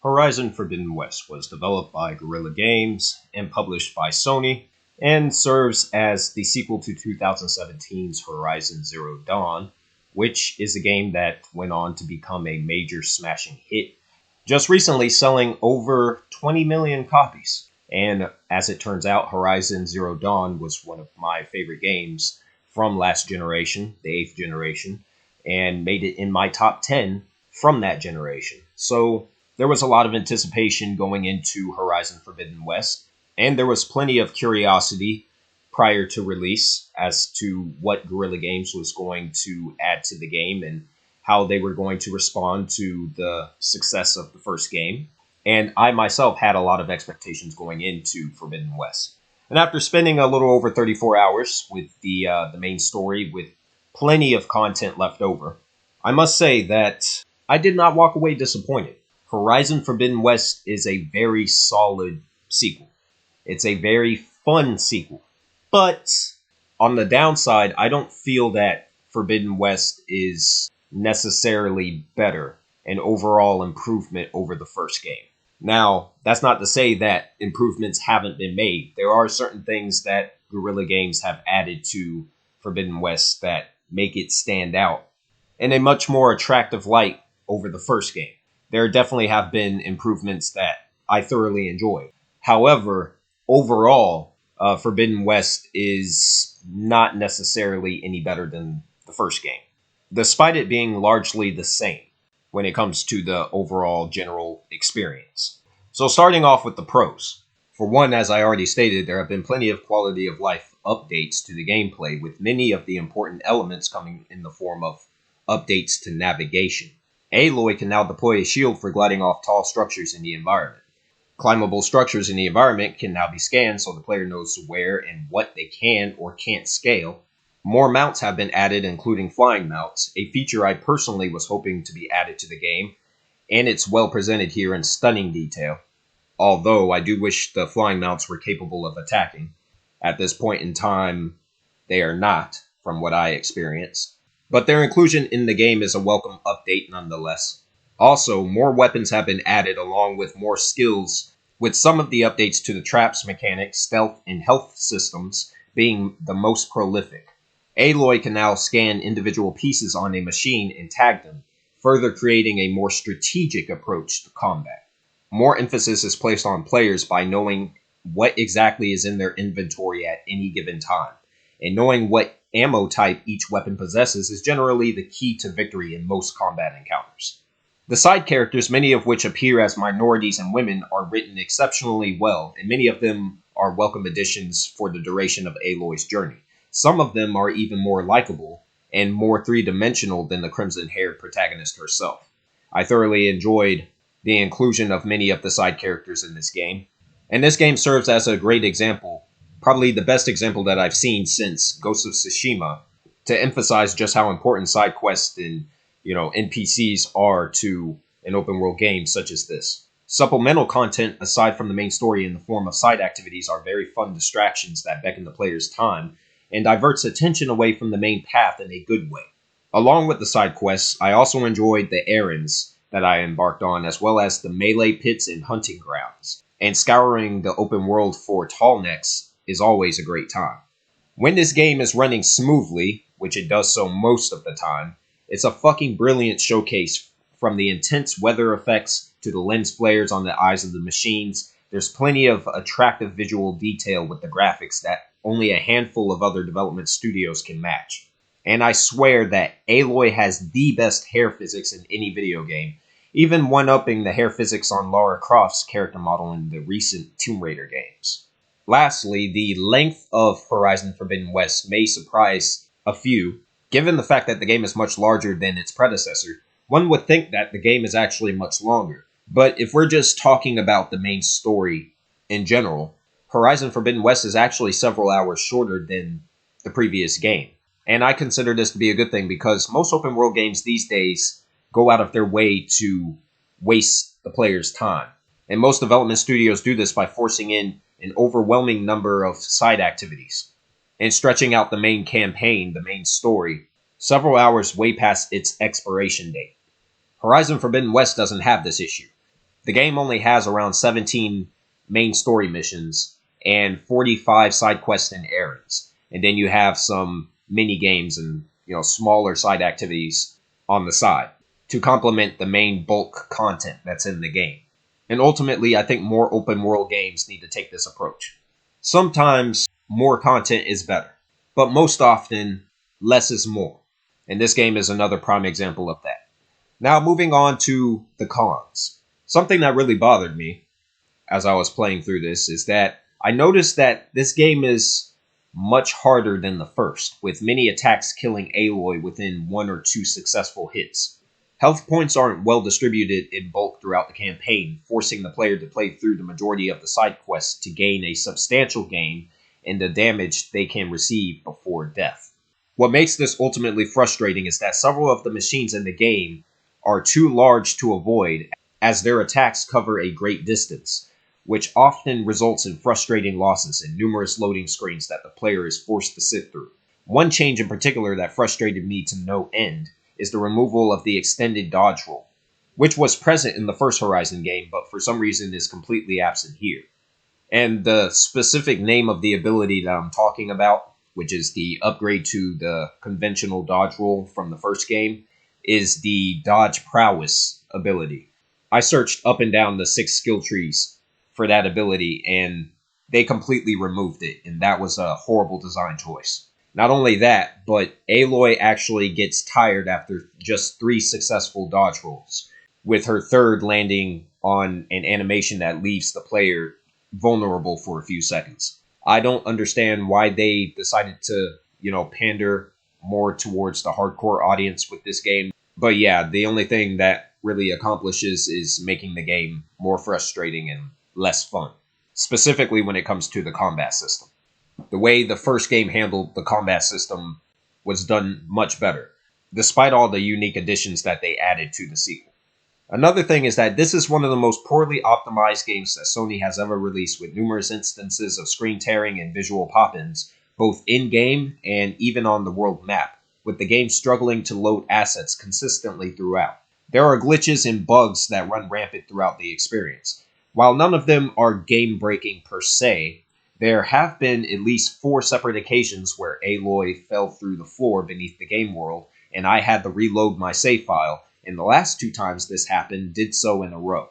Horizon Forbidden West was developed by Guerrilla Games and published by Sony, and serves as the sequel to 2017's Horizon Zero Dawn, which is a game that went on to become a major smashing hit, just recently selling over 20 million copies. And as it turns out, Horizon Zero Dawn was one of my favorite games from last generation, the 8th generation, and made it in my top 10 from that generation. So there was a lot of anticipation going into Horizon Forbidden West, and there was plenty of curiosity prior to release as to what Guerrilla Games was going to add to the game and how they were going to respond to the success of the first game. And I myself had a lot of expectations going into Forbidden West. And after spending a little over 34 hours with the main story with plenty of content left over, I must say that I did not walk away disappointed. Horizon Forbidden West is a very solid sequel. It's a very fun sequel. But on the downside, I don't feel that Forbidden West is necessarily better, an overall improvement over the first game. Now, that's not to say that improvements haven't been made. There are certain things that Guerrilla Games have added to Forbidden West that make it stand out in a much more attractive light over the first game. There definitely have been improvements that I thoroughly enjoyed. However, overall, Forbidden West is not necessarily any better than the first game, despite it being largely the same when it comes to the overall general experience. So starting off with the pros. For one, as I already stated, there have been plenty of quality of life updates to the gameplay, with many of the important elements coming in the form of updates to navigation. Aloy can now deploy a shield for gliding off tall structures in the environment. Climbable structures in the environment can now be scanned so the player knows where and what they can or can't scale. More mounts have been added, including flying mounts, a feature I personally was hoping to be added to the game, and it's well presented here in stunning detail. Although I do wish the flying mounts were capable of attacking. At this point in time, they are not, from what I experienced. But their inclusion in the game is a welcome update nonetheless. Also, more weapons have been added along with more skills, with some of the updates to the traps mechanics, stealth, and health systems being the most prolific. Aloy can now scan individual pieces on a machine and tag them, further creating a more strategic approach to combat. More emphasis is placed on players by knowing what exactly is in their inventory at any given time, and knowing what ammo type each weapon possesses is generally the key to victory in most combat encounters. The side characters, many of which appear as minorities and women, are written exceptionally well, and many of them are welcome additions for the duration of Aloy's journey. Some of them are even more likable and more three-dimensional than the crimson-haired protagonist herself. I thoroughly enjoyed the inclusion of many of the side characters in this game, and this game serves as a great example, probably the best example that I've seen since Ghost of Tsushima, to emphasize just how important side quests and NPCs are to an open world game such as this. Supplemental content aside from the main story in the form of side activities are very fun distractions that beckon the player's time and diverts attention away from the main path in a good way. Along with the side quests, I also enjoyed the errands that I embarked on, as well as the melee pits and hunting grounds. And scouring the open world for tall necks is always a great time. When this game is running smoothly, which it does so most of the time, it's a fucking brilliant showcase. From the intense weather effects to the lens flares on the eyes of the machines, there's plenty of attractive visual detail with the graphics that only a handful of other development studios can match. And I swear that Aloy has the best hair physics in any video game, even one-upping the hair physics on Lara Croft's character model in the recent Tomb Raider games. Lastly, the length of Horizon Forbidden West may surprise a few. Given the fact that the game is much larger than its predecessor, one would think that the game is actually much longer. But if we're just talking about the main story in general, Horizon Forbidden West is actually several hours shorter than the previous game. And I consider this to be a good thing because most open world games these days go out of their way to waste the player's time. And most development studios do this by forcing in an overwhelming number of side activities and stretching out the main campaign, the main story, several hours way past its expiration date. Horizon Forbidden West doesn't have this issue. The game only has around 17 main story missions and 45 side quests and errands. And then you have some mini games and smaller side activities on the side to complement the main bulk content that's in the game. And ultimately, I think more open world games need to take this approach. Sometimes more content is better, but most often less is more. And this game is another prime example of that. Now, moving on to the cons. Something that really bothered me as I was playing through this is that I noticed that this game is much harder than the first, with many attacks killing Aloy within 1 or 2 successful hits. Health points aren't well distributed in bulk throughout the campaign, forcing the player to play through the majority of the side quests to gain a substantial gain in the damage they can receive before death. What makes this ultimately frustrating is that several of the machines in the game are too large to avoid, as their attacks cover a great distance, which often results in frustrating losses and numerous loading screens that the player is forced to sit through. One change in particular that frustrated me to no end is the removal of the extended dodge roll, which was present in the first Horizon game, but for some reason is completely absent here. And the specific name of the ability that I'm talking about, which is the upgrade to the conventional dodge roll from the first game, is the Dodge Prowess ability. I searched up and down the 6 skill trees for that ability, and they completely removed it, and that was a horrible design choice. Not only that, but Aloy actually gets tired after just 3 successful dodge rolls, with her third landing on an animation that leaves the player vulnerable for a few seconds. I don't understand why they decided to, pander more towards the hardcore audience with this game. But yeah, the only thing that really accomplishes is making the game more frustrating and less fun, specifically when it comes to the combat system. The way the first game handled the combat system was done much better, despite all the unique additions that they added to the sequel. Another thing is that this is one of the most poorly optimized games that Sony has ever released, with numerous instances of screen tearing and visual pop-ins, both in-game and even on the world map, with the game struggling to load assets consistently throughout. There are glitches and bugs that run rampant throughout the experience. While none of them are game-breaking per se, there have been at least 4 separate occasions where Aloy fell through the floor beneath the game world, and I had to reload my save file, and the last 2 times this happened did so in a row.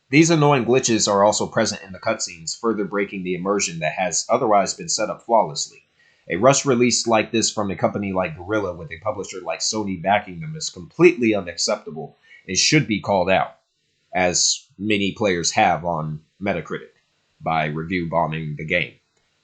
These annoying glitches are also present in the cutscenes, further breaking the immersion that has otherwise been set up flawlessly. A rush release like this from a company like Guerrilla with a publisher like Sony backing them is completely unacceptable and should be called out, as many players have on Metacritic, by review bombing the game,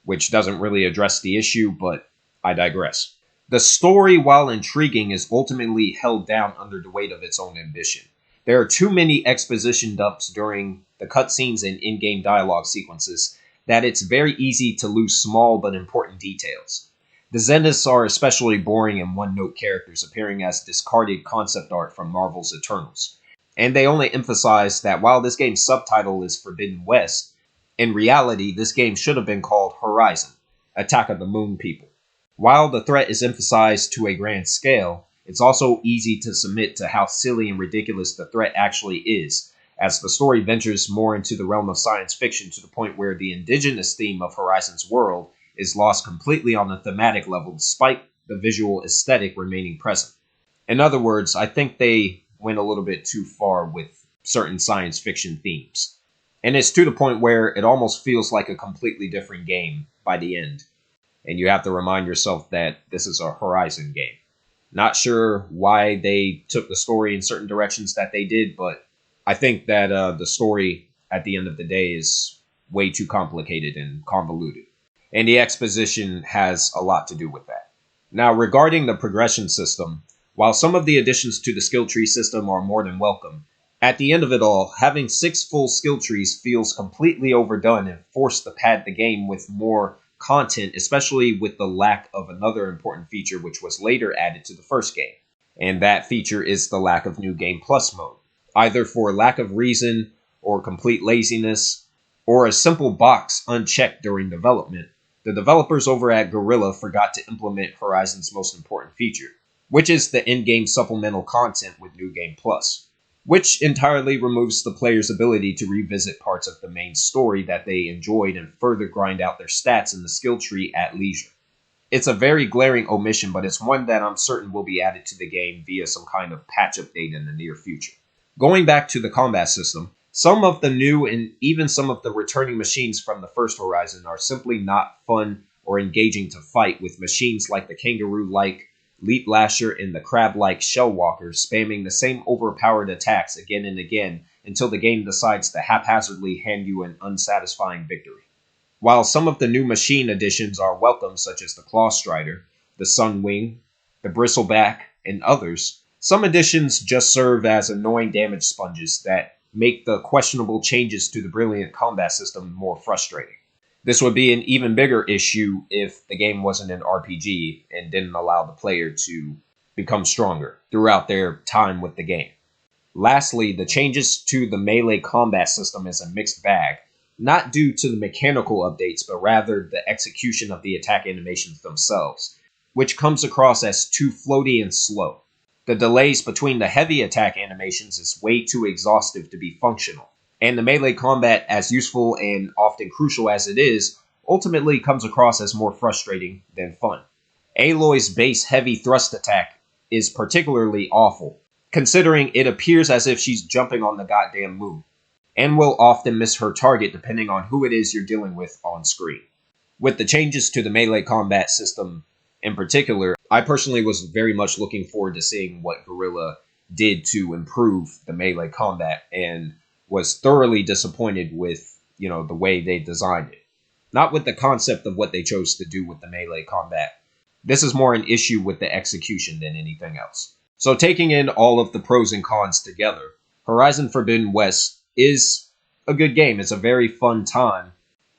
which doesn't really address the issue, but I digress. The story, while intriguing, is ultimately held down under the weight of its own ambition. There are too many exposition dumps during the cutscenes and in-game dialogue sequences that it's very easy to lose small but important details. The Zeniths are especially boring and one-note characters appearing as discarded concept art from Marvel's Eternals. And they only emphasize that while this game's subtitle is Forbidden West, in reality this game should have been called Horizon, Attack of the Moon People. While the threat is emphasized to a grand scale, it's also easy to submit to how silly and ridiculous the threat actually is, as the story ventures more into the realm of science fiction to the point where the indigenous theme of Horizon's world is lost completely on the thematic level despite the visual aesthetic remaining present. In other words, I think they went a little bit too far with certain science fiction themes. And it's to the point where it almost feels like a completely different game by the end. And you have to remind yourself that this is a Horizon game. Not sure why they took the story in certain directions that they did, but I think that the story at the end of the day is way too complicated and convoluted. And the exposition has a lot to do with that. Now, regarding the progression system, While some of the additions to the skill tree system are more than welcome, at the end of it all, having 6 full skill trees feels completely overdone and forced to pad the game with more content, especially with the lack of another important feature which was later added to the first game. And that feature is the lack of New Game Plus mode, either for lack of reason or complete laziness, or a simple box unchecked during development. The developers over at Guerrilla forgot to implement Horizon's most important feature, which is the in-game supplemental content with New Game Plus, which entirely removes the player's ability to revisit parts of the main story that they enjoyed and further grind out their stats in the skill tree at leisure. It's a very glaring omission, but it's one that I'm certain will be added to the game via some kind of patch update in the near future. Going back to the combat system, some of the new and even some of the returning machines from the first Horizon are simply not fun or engaging to fight, with machines like the kangaroo-like Leap Lasher and the crab-like Shell Walker spamming the same overpowered attacks again and again until the game decides to haphazardly hand you an unsatisfying victory. While some of the new machine additions are welcome, such as the Claw Strider, the Sunwing, the Bristleback, and others, some additions just serve as annoying damage sponges that make the questionable changes to the brilliant combat system more frustrating. This would be an even bigger issue if the game wasn't an RPG and didn't allow the player to become stronger throughout their time with the game. Lastly, the changes to the melee combat system is a mixed bag, not due to the mechanical updates, but rather the execution of the attack animations themselves, which comes across as too floaty and slow. The delays between the heavy attack animations is way too exhaustive to be functional, and the melee combat, as useful and often crucial as it is, ultimately comes across as more frustrating than fun. Aloy's base heavy thrust attack is particularly awful, considering it appears as if she's jumping on the goddamn moon, and will often miss her target depending on who it is you're dealing with on screen. With the changes to the melee combat system in particular, I personally was very much looking forward to seeing what Guerrilla did to improve the melee combat, and was thoroughly disappointed with, the way they designed it. Not with the concept of what they chose to do with the melee combat. This is more an issue with the execution than anything else. So taking in all of the pros and cons together, Horizon Forbidden West is a good game. It's a very fun time,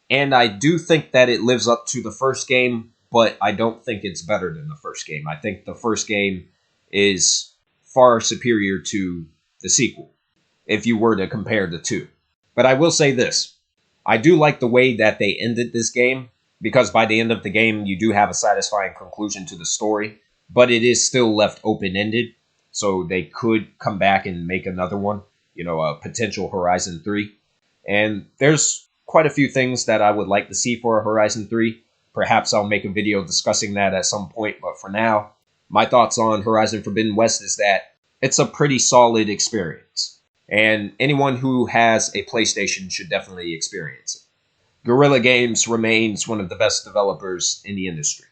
and I do think that it lives up to the first game, but I don't think it's better than the first game. I think the first game is far superior to the sequel, if you were to compare the two. But I will say this. I do like the way that they ended this game, because by the end of the game, you do have a satisfying conclusion to the story, but it is still left open-ended, so they could come back and make another one, a potential Horizon 3. And there's quite a few things that I would like to see for a Horizon 3. Perhaps I'll make a video discussing that at some point, but for now, my thoughts on Horizon Forbidden West is that it's a pretty solid experience, and anyone who has a PlayStation should definitely experience it. Guerrilla Games remains one of the best developers in the industry.